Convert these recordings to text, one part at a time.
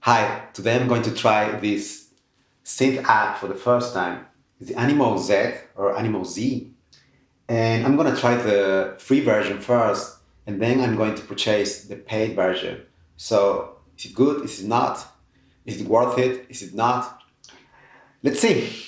Hi, today I'm going to try this synth app for the first time. It's the Animoog-Z or Animoog-Z. And I'm going to try the free version first, and then I'm going to purchase the paid version. So, is it good? Is it not? Is it worth it? Is it not? Let's see.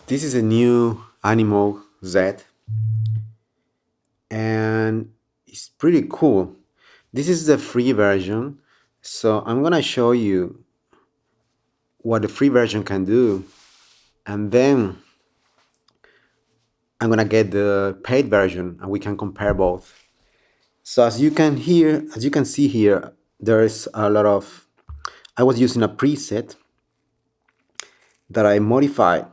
This is a new Animoog-Z, and it's pretty cool. This is the free version, so I'm gonna show you what the free version can do, and then I'm gonna get the paid version and we can compare both. So as you can see here, there's a lot of, I was using a preset that I modified,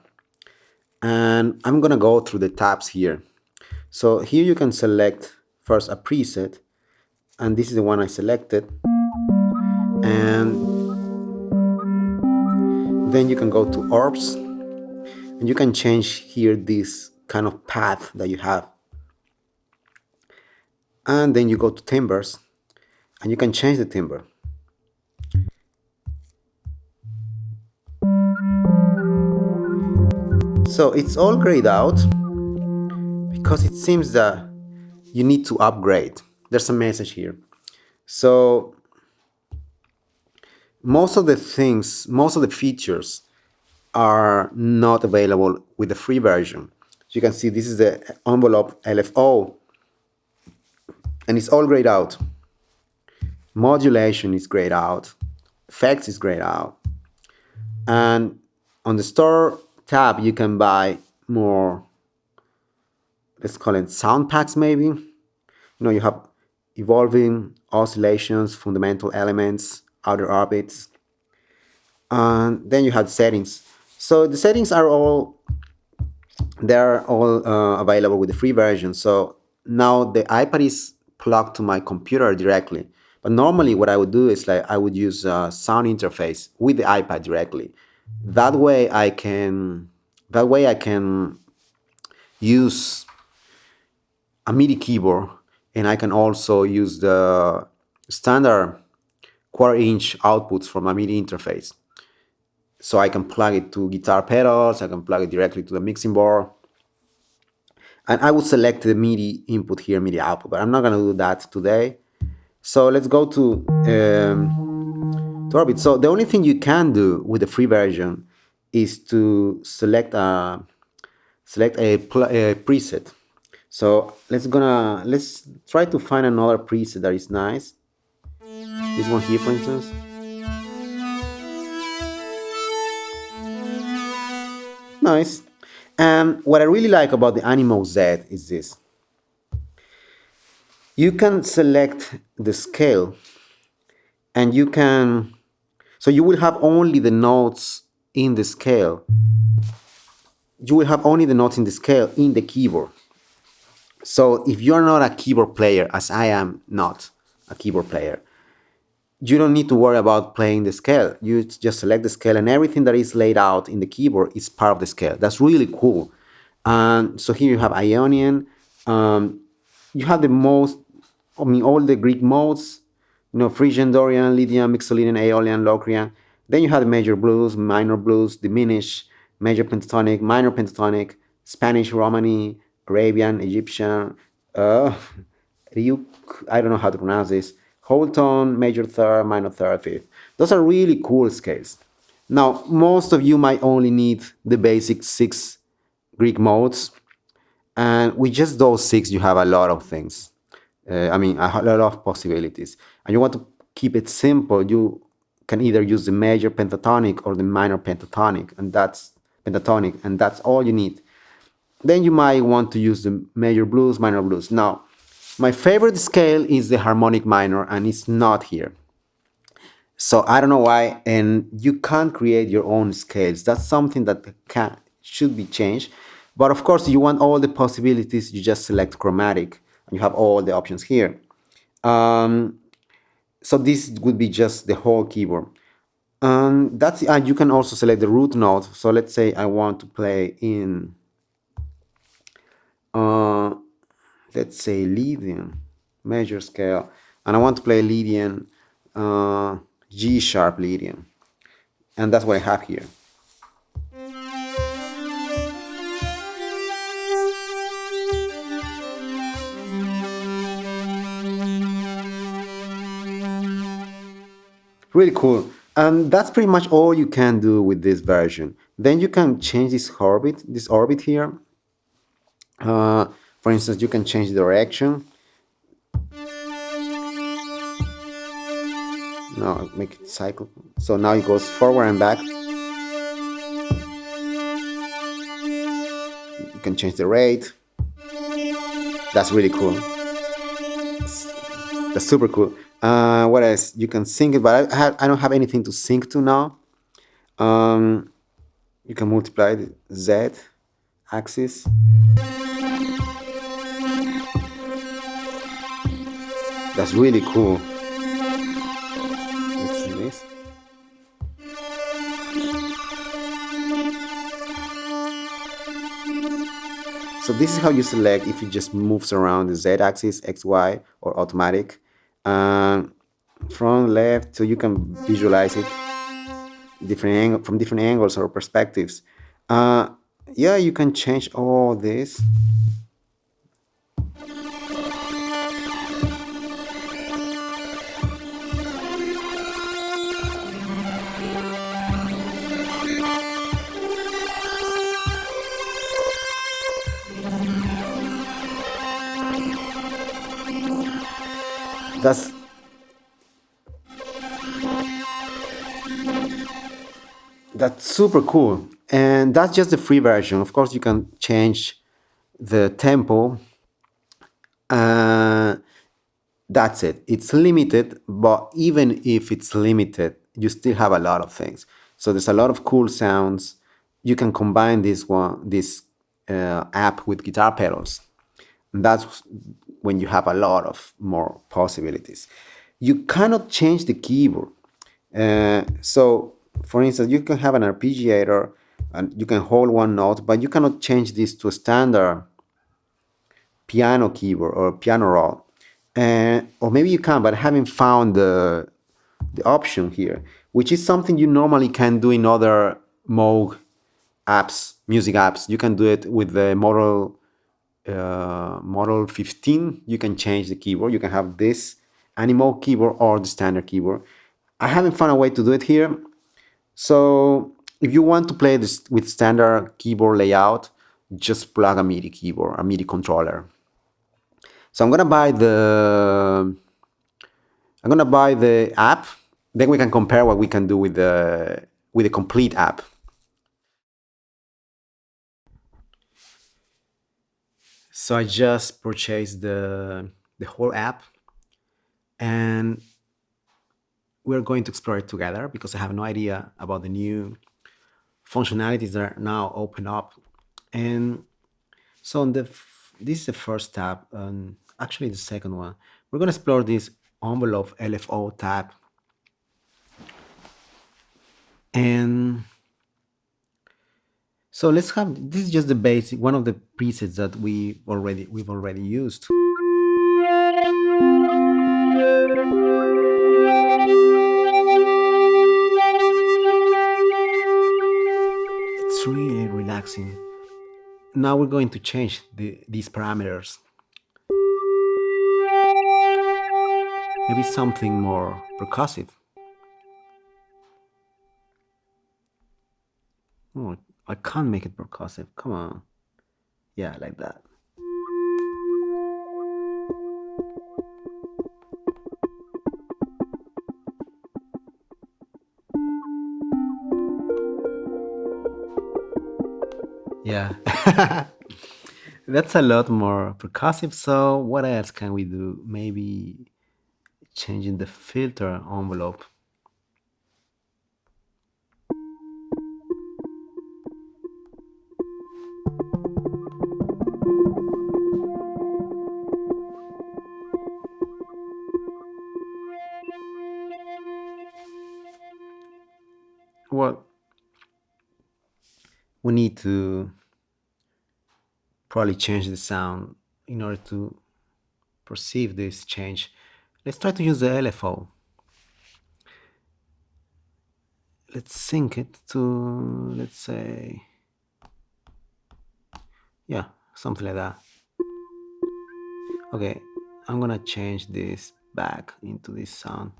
and I'm gonna go through the tabs here. So here you can select first a preset, and this is the one I selected, and then you can go to ARPs, and you can change here this kind of path that you have, and then you go to timbres, and you can change the timbre. So it's all grayed out because it seems that you need to upgrade. There's a message here. So most of the features are not available with the free version. You can see this is the envelope LFO, and it's all grayed out. Modulation is grayed out. Effects is grayed out. And on the store tab, you can buy more, let's call it sound packs maybe. You have evolving, oscillations, fundamental elements, outer orbits, and then you have settings. So the settings are all available with the free version. So now the iPad is plugged to my computer directly. But normally what I would do is I would use a sound interface with the iPad directly. That way I can use a MIDI keyboard, and I can also use the standard quarter-inch outputs from a MIDI interface. So I can plug it to guitar pedals, I can plug it directly to the mixing board. And I would select the MIDI input here, MIDI output, but I'm not gonna do that today. So let's go to Orbit. So the only thing you can do with the free version is to select a preset. So let's try to find another preset that is nice. This one here, for instance. Nice. And what I really like about the Animoog-Z is this. You can select the scale and you can, so you will have only the notes in the scale. You will have only the notes in the scale in the keyboard. So if you're not a keyboard player, as I am not a keyboard player, you don't need to worry about playing the scale. You just select the scale and everything that is laid out in the keyboard is part of the scale. That's really cool. So here you have Ionian. You have the most, all the Greek modes, Phrygian, Dorian, Lydian, Mixolydian, Aeolian, Locrian. Then you have the major blues, minor blues, diminished, major pentatonic, minor pentatonic, Spanish, Romani, Arabian, Egyptian, I don't know how to pronounce this, whole tone, major third, minor third, fifth. Those are really cool scales. Now, most of you might only need the basic 6 Greek modes, and with just those 6, you have a lot of things. A lot of possibilities. And you want to keep it simple, you can either use the major pentatonic or the minor pentatonic, and that's all you need. Then you might want to use the major blues, minor blues. Now, my favorite scale is the harmonic minor, and it's not here. So I don't know why, and you can't create your own scales. That's something that should be changed. But of course, you want all the possibilities, you just select chromatic, and you have all the options here. So this would be just the whole keyboard. That's you can also select the root note. So let's say I want to play in, let's say Lydian major scale, and I want to play Lydian, G sharp Lydian, and that's what I have here. Really cool. And that's pretty much all you can do with this version. Then you can change this orbit here. For instance, you can change the direction. Now make it cycle. So now it goes forward and back. You can change the rate. That's really cool. That's super cool. What else? You can sync it, but I don't have anything to sync to now. You can multiply the Z axis. That's really cool. Let's see this. So this is how you select if it just moves around the Z axis, X, Y, or automatic. Front, left, so you can visualize it from different angles or perspectives. Yeah, you can change all this. That's super cool, and that's just the free version. Of course, you can change the tempo. That's it. It's limited, but even if it's limited, you still have a lot of things. So there's a lot of cool sounds. You can combine this app with guitar pedals. And that's when you have a lot of more possibilities. You cannot change the keyboard. So, for instance, you can have an arpeggiator and you can hold one note, but you cannot change this to a standard piano keyboard or piano roll. Or maybe you can, but I haven't found the option here, which is something you normally can do in other Moog apps, music apps. You can do it with the Model 15. You can change the keyboard. You can have this Animoog keyboard or the standard keyboard. I haven't found a way to do it here. So if you want to play this with standard keyboard layout, just plug a MIDI keyboard, a MIDI controller. So I'm gonna buy the app. Then we can compare what we can do with the complete app. So I just purchased the whole app, and we're going to explore it together because I have no idea about the new functionalities that are now open up. And so this is the first tab, and actually the second one. We're going to explore this envelope Lfo tab, and so let's have, this is just the basic, one of the presets that we've already used. It's really relaxing. Now we're going to change these parameters. Maybe something more percussive. Oh, I can't make it percussive. Come on. Yeah, like that. Yeah. That's a lot more percussive. So what else can we do? Maybe changing the filter envelope. Well, we need to probably change the sound in order to perceive this change. Let's try to use the LFO. Let's sync it to, let's say, yeah, something like that. Okay, I'm gonna change this back into this sound.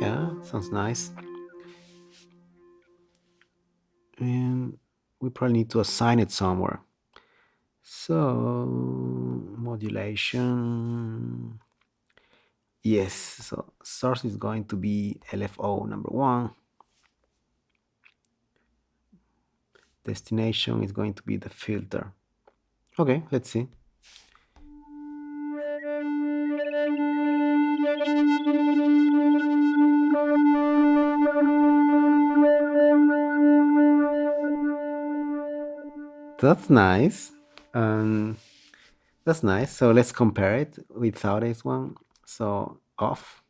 Yeah, sounds nice. And we probably need to assign it somewhere. So, modulation. Yes, so source is going to be LFO number 1. Destination is going to be the filter. Okay, let's see. That's nice. That's nice. So let's compare it without this one. So off.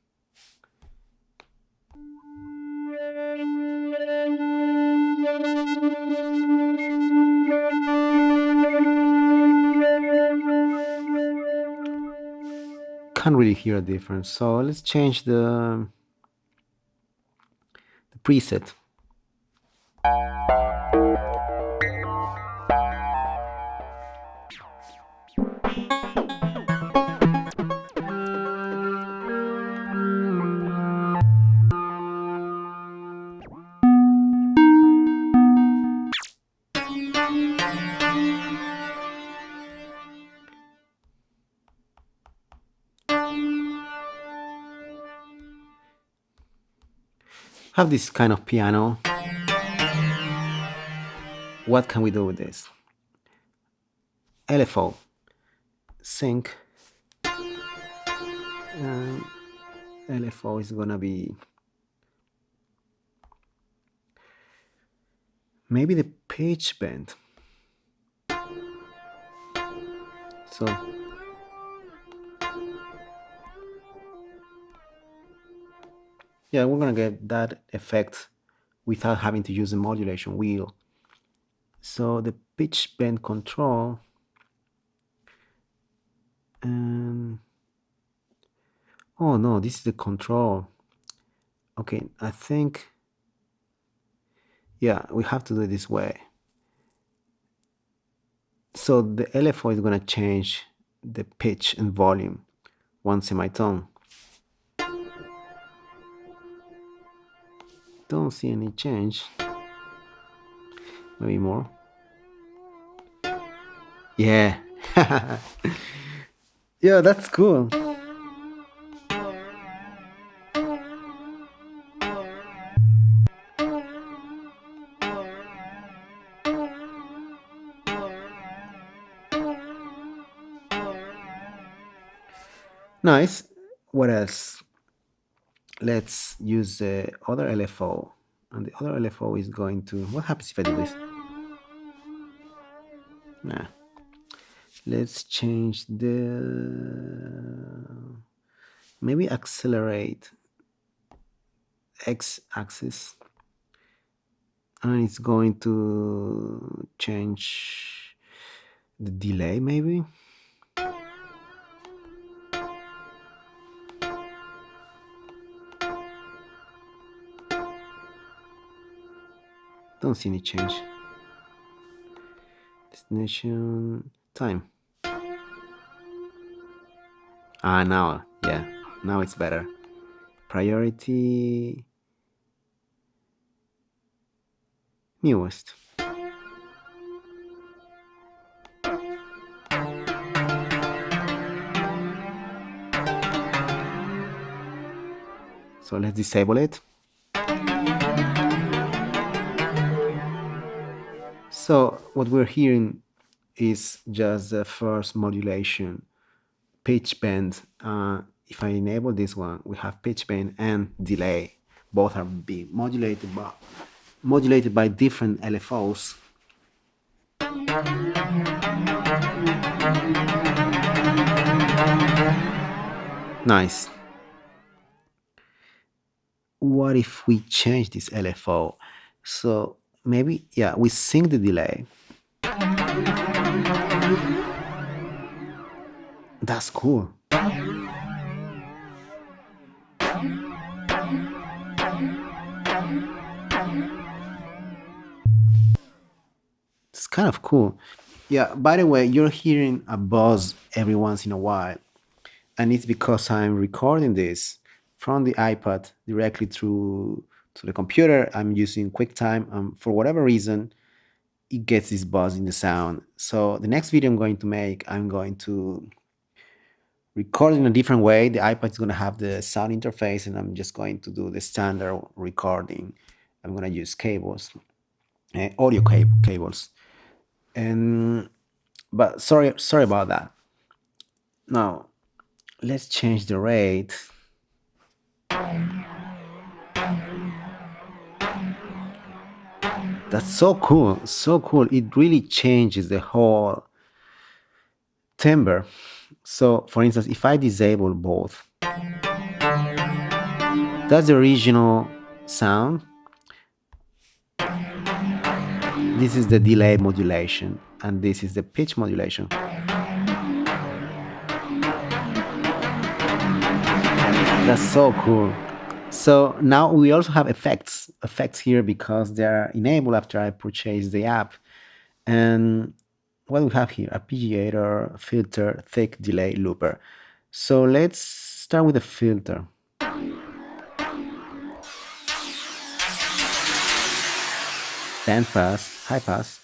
Can't really hear a difference. So let's change the preset. Have this kind of piano. What can we do with this? LFO, sync, and LFO is gonna be maybe the pitch bend. So yeah, we're gonna get that effect without having to use the modulation wheel. So the pitch bend control, and oh no, this is the control. Okay, I think, yeah, we have to do it this way. So the LFO is gonna change the pitch and volume, 1 semitone. Don't see any change. Maybe more. Yeah. Yeah, that's cool. Nice. What else? Let's use the other LFO. And the other LFO is going to... What happens if I do this? Nah. Let's change the... Maybe accelerate x-axis. And it's going to change the delay, maybe. Don't see any change. Destination time. Now, yeah, now it's better. Priority newest. So let's disable it. So what we're hearing is just the first modulation, pitch bend. If I enable this one, we have pitch bend and delay. Both are being modulated by different LFOs. Nice. What if we change this LFO? So maybe, yeah, we sync the delay. That's cool. It's kind of cool. Yeah, by the way, you're hearing a buzz every once in a while. And it's because I'm recording this from the iPad directly through to the computer. I'm using QuickTime. For whatever reason, it gets this buzz in the sound. So the next video I'm going to make, I'm going to record in a different way. The iPad is going to have the sound interface, and I'm just going to do the standard recording. I'm going to use cables, audio cables. But sorry about that. Now, let's change the rate. That's so cool, so cool. It really changes the whole timbre. So, for instance, if I disable both, that's the original sound. This is the delay modulation, and this is the pitch modulation. That's so cool. So now we also have effects here because they are enabled after I purchase the app. And what do we have here? Arpeggiator filter, thick delay looper. So let's start with the filter. Band pass, high pass.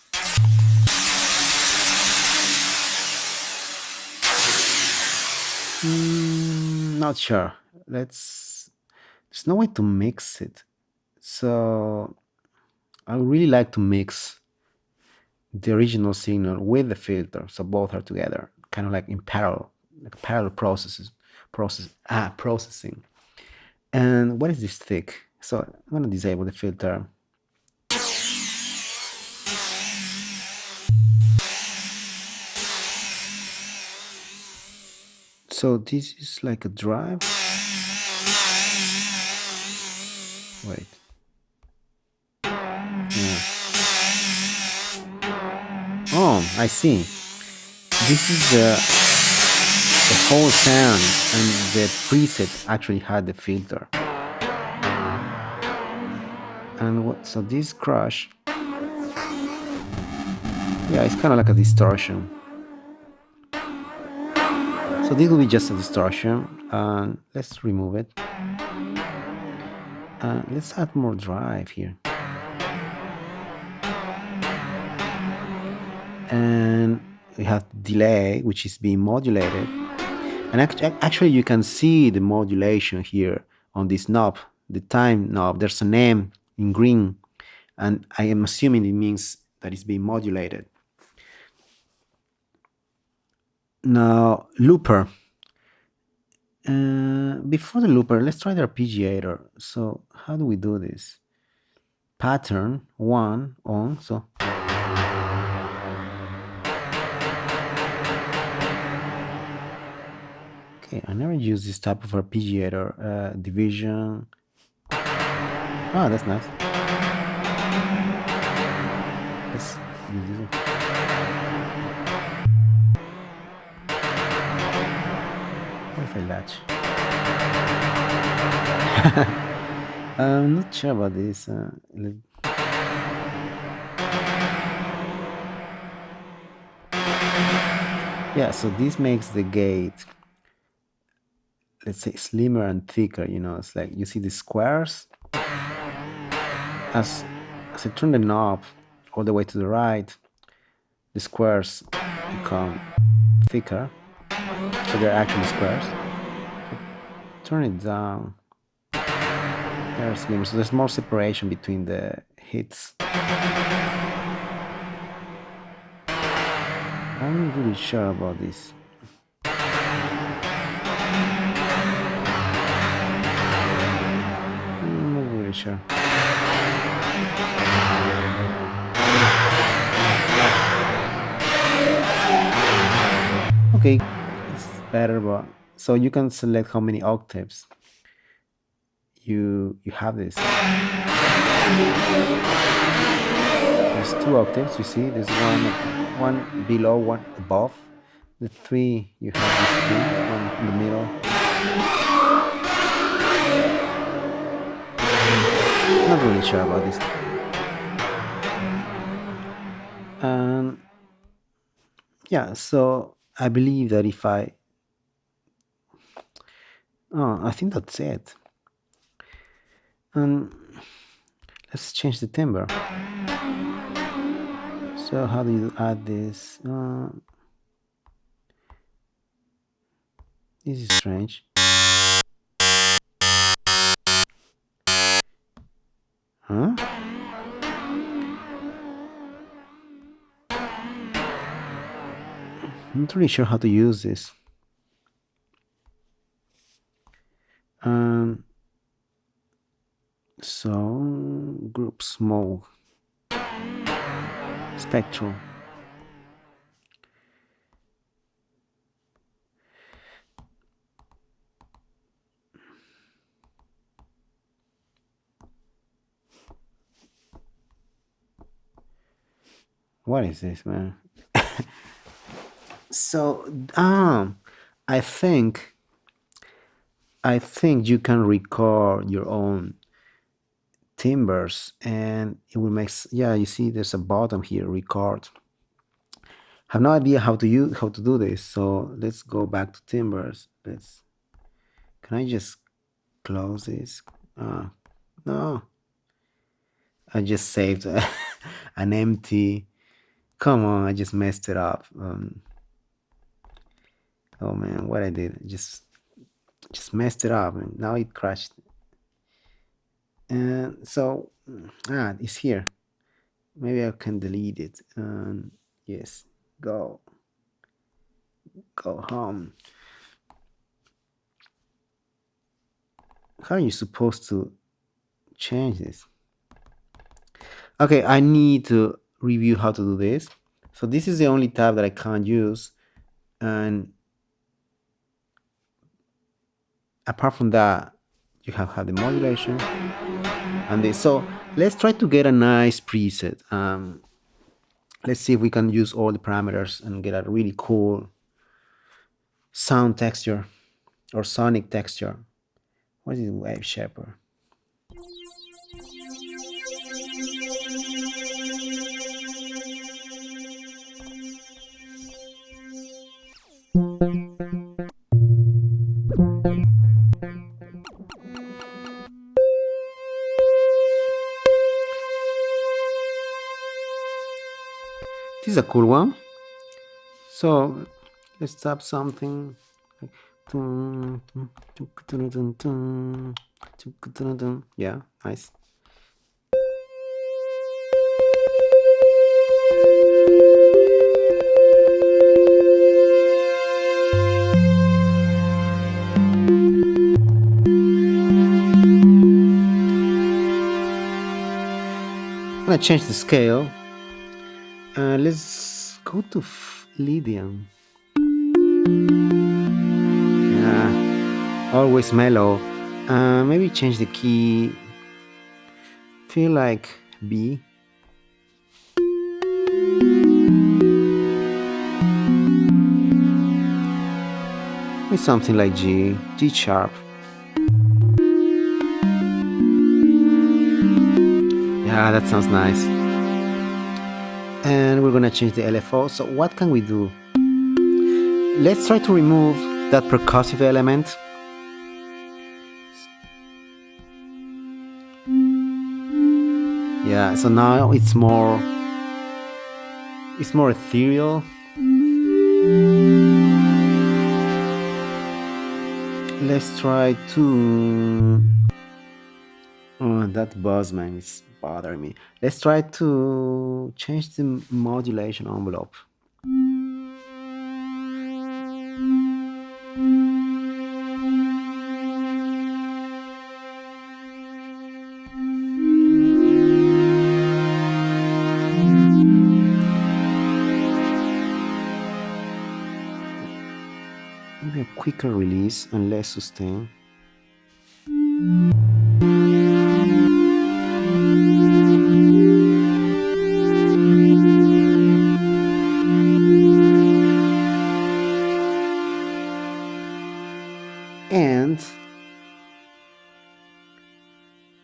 Not sure. There's no way to mix it. So I would really like to mix the original signal with the filter, so both are together, kind of like in parallel, like parallel processing. And what is this thick? So I'm going to disable the filter. So this is like a drive. Wait. Yeah. Oh, I see. This is the whole sound, and the preset actually had the filter. And so this crush, yeah, it's kind of like a distortion. So this will be just a distortion, and let's remove it. Let's add more drive here. And we have delay, which is being modulated. And actually you can see the modulation here on this knob, the time knob. There's a name in green, and I am assuming it means that it's being modulated. Now, looper. Before the looper, let's try the arpeggiator. So how do we do this? Pattern 1 on, so okay, I never use this type of arpeggiator. Division. Oh, that's nice. Let's use this one. What if I latch? I'm not sure about this. Yeah, so this makes the gate, let's say, slimmer and thicker. You know, it's like you see the squares. As I turn the knob all the way to the right, the squares become thicker. So they're actually squares. Turn it down. They're slimmer. So there's more separation between the hits. I'm not really sure about this. I'm not really sure. Okay, it's better, but so you can select how many octaves you have this. There's 2 octaves, you see. There's one below, one above. The 3, you have this 3, one in the middle. Not really sure about this. Yeah, so I believe that if I think that's it. Let's change the timbre. So how do you add this? This is strange. Huh? I'm not really sure how to use this. So groups Moog spectral. What is this, man? So I think you can record your own timbres, and it will make, yeah, you see there's a button here, record. Have no idea how to do this, so let's go back to timbres. Can I just close this? No, I just saved an empty. Come on, I just messed it up. Oh man, what I did, just messed it up, and now it crashed. And so it's here. Maybe I can delete it. Yes, go home. How are you supposed to change this? Okay, I need to review how to do this. So this is the only tab that I can't use, and apart from that, you have the modulation and this. So let's try to get a nice preset. Let's see if we can use all the parameters and get a really cool sound texture or sonic texture. What is wave shaper? This is a cool one. So let's tap something like, yeah, nice. gonna change the scale. Let's go to Lydian. Yeah, always mellow. Maybe change the key. Feel like B. Maybe something like G sharp. Yeah, that sounds nice. And we're gonna change the LFO. So what can we do? Let's try to remove that percussive element. Yeah, so now it's more ethereal. Let's try to that buzzman is bothering me. Let's try to change the modulation envelope. Maybe a quicker release and less sustain. And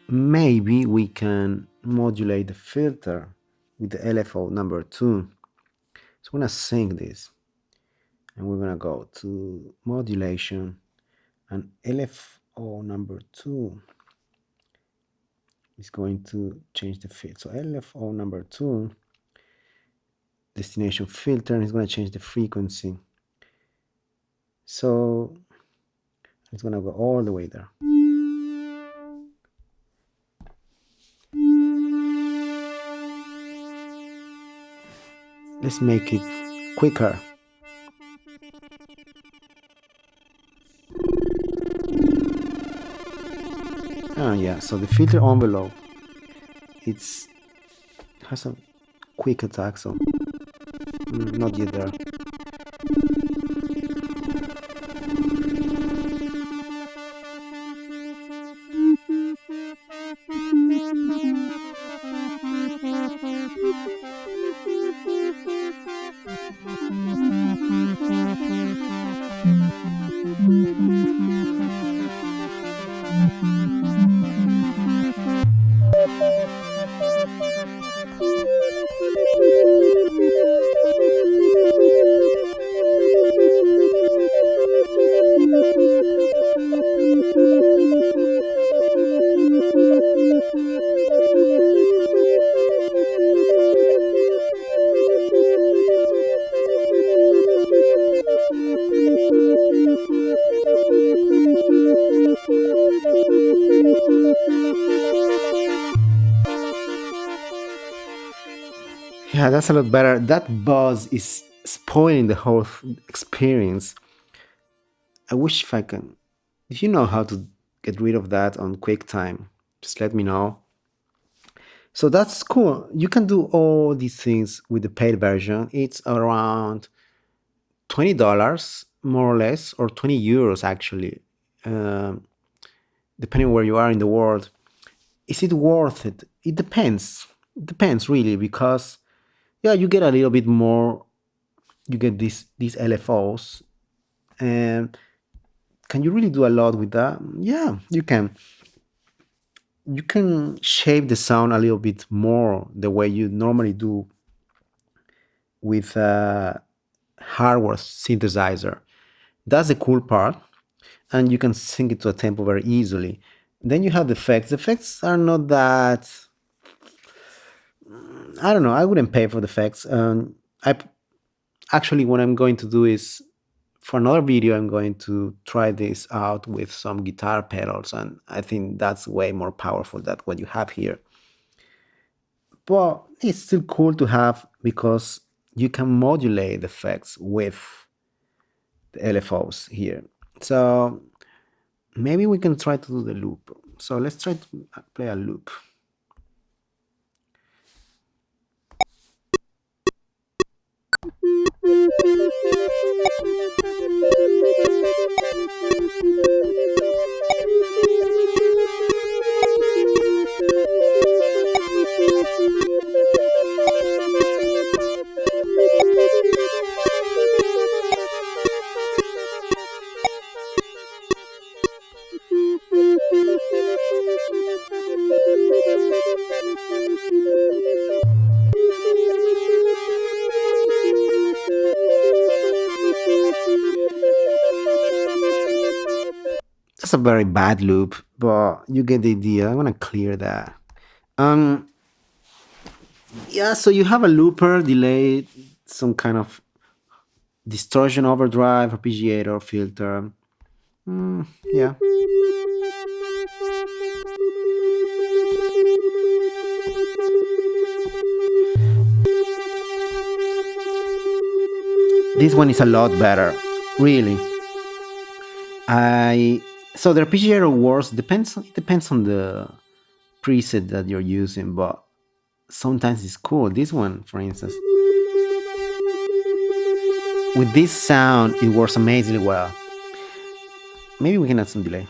maybe we can modulate the filter with the LFO number 2. So I'm gonna sync this, and we're gonna go to modulation, and LFO number 2 is going to change the filter. So LFO number 2, destination filter, is going to change the frequency. So it's going to go all the way there. Let's make it quicker. Yeah, so the filter envelope, has a quick attack, so not yet there. Yeah, that's a lot better. That buzz is spoiling the whole experience. I wish if you know how to get rid of that on QuickTime, just let me know. So that's cool. You can do all these things with the paid version. It's around $20 more or less, or 20 euros actually, depending where you are in the world. Is it worth it? It depends. It depends really, because yeah, you get a little bit more. You get these LFOs, and can you really do a lot with that? Yeah, you can. You can shape the sound a little bit more the way you normally do with a hardware synthesizer. That's the cool part, and you can sync it to a tempo very easily. Then you have the effects. The effects are not that. I don't know. I wouldn't pay for the effects. I actually, what I'm going to do is, for another video, I'm going to try this out with some guitar pedals, and I think that's way more powerful than what you have here. But it's still cool to have, because you can modulate the effects with the LFOs here. So maybe we can try to do the loop. So let's try to play a loop. a very bad loop, but you get the idea. I'm gonna clear that. Um, yeah, so you have a looper, delay, some kind of distortion overdrive, arpeggiator filter. Yeah. This one is a lot better, really. I so the arpeggiator works depends on the preset that you're using, but sometimes it's cool. This one, for instance, with this sound, it works amazingly well. Maybe we can add some delay.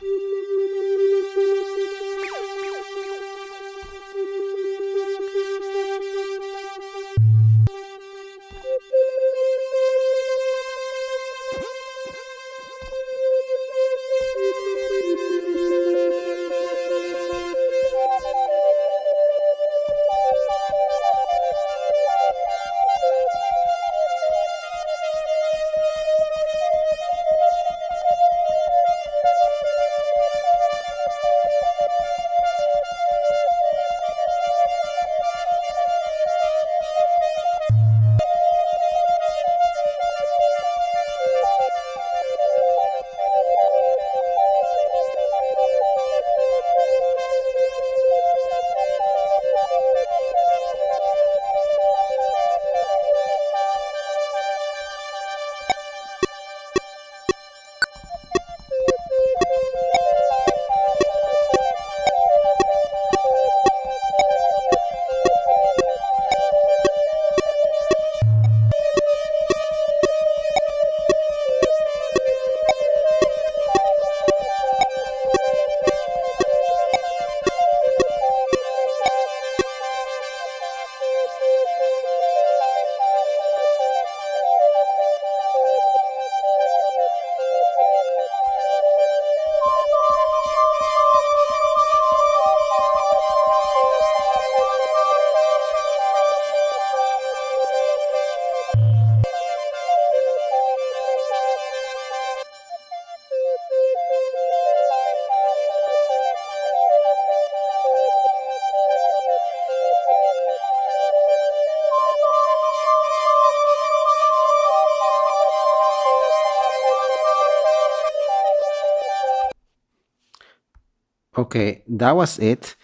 Okay, that was it.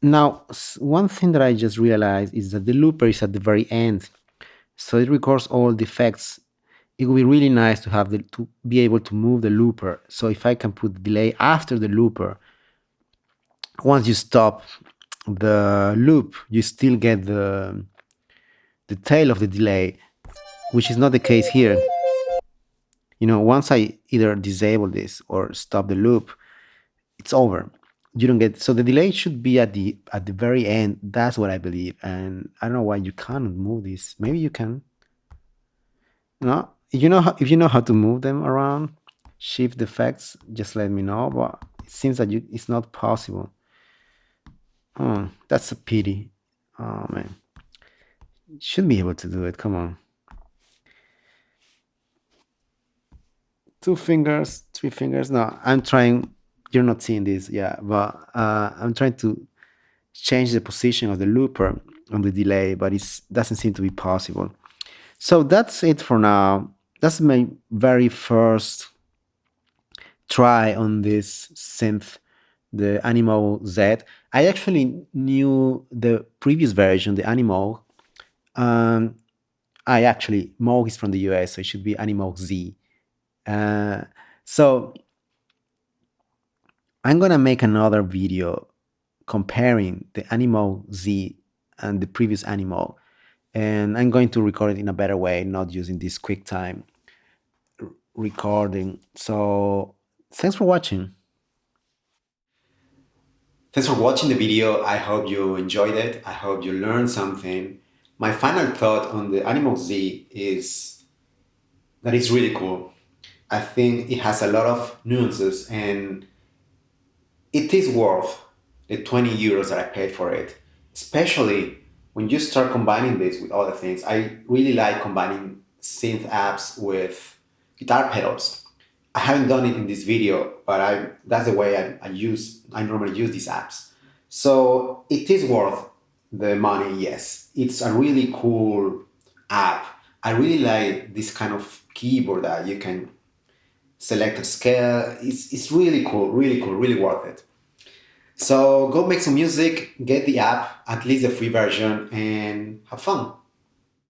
Now, one thing that I just realized is that the looper is at the very end, so it records all the effects. It would be really nice to have to be able to move the looper. So if I can put the delay after the looper, once you stop the loop, you still get the tail of the delay, which is not the case here. Once I either disable this or stop the loop, it's over. You don't get, so the delay should be at the very end. That's what I believe, and I don't know why you can't move this. Maybe you can. No, if you know how to move them around, shift effects, just let me know. But it seems that it's not possible. Oh, that's a pity. Oh man, you should be able to do it. Come on. 2 fingers, 3 fingers. No, I'm trying. You're not seeing this, yeah, but I'm trying to change the position of the looper on the delay, but it doesn't seem to be possible. So that's it for now. That's my very first try on this synth, the Animoog-Z. I actually knew the previous version, the Animoog. Moog is from the US, so it should be Animoog-Z. So I'm gonna make another video comparing the Animoog-Z and the previous Animoog, and I'm going to record it in a better way, not using this QuickTime recording. So thanks for watching. Thanks for watching the video. I hope you enjoyed it. I hope you learned something. My final thought on the Animoog-Z is that it's really cool. I think it has a lot of nuances, and it is worth the 20 euros that I paid for it, especially when you start combining this with other things. I really like combining synth apps with guitar pedals. I haven't done it in this video, but that's the way I normally use these apps. So it is worth the money, yes. It's a really cool app. I really like this kind of keyboard that you can select a scale. It's really cool, really worth it. So go make some music, get the app, at least the free version, and have fun.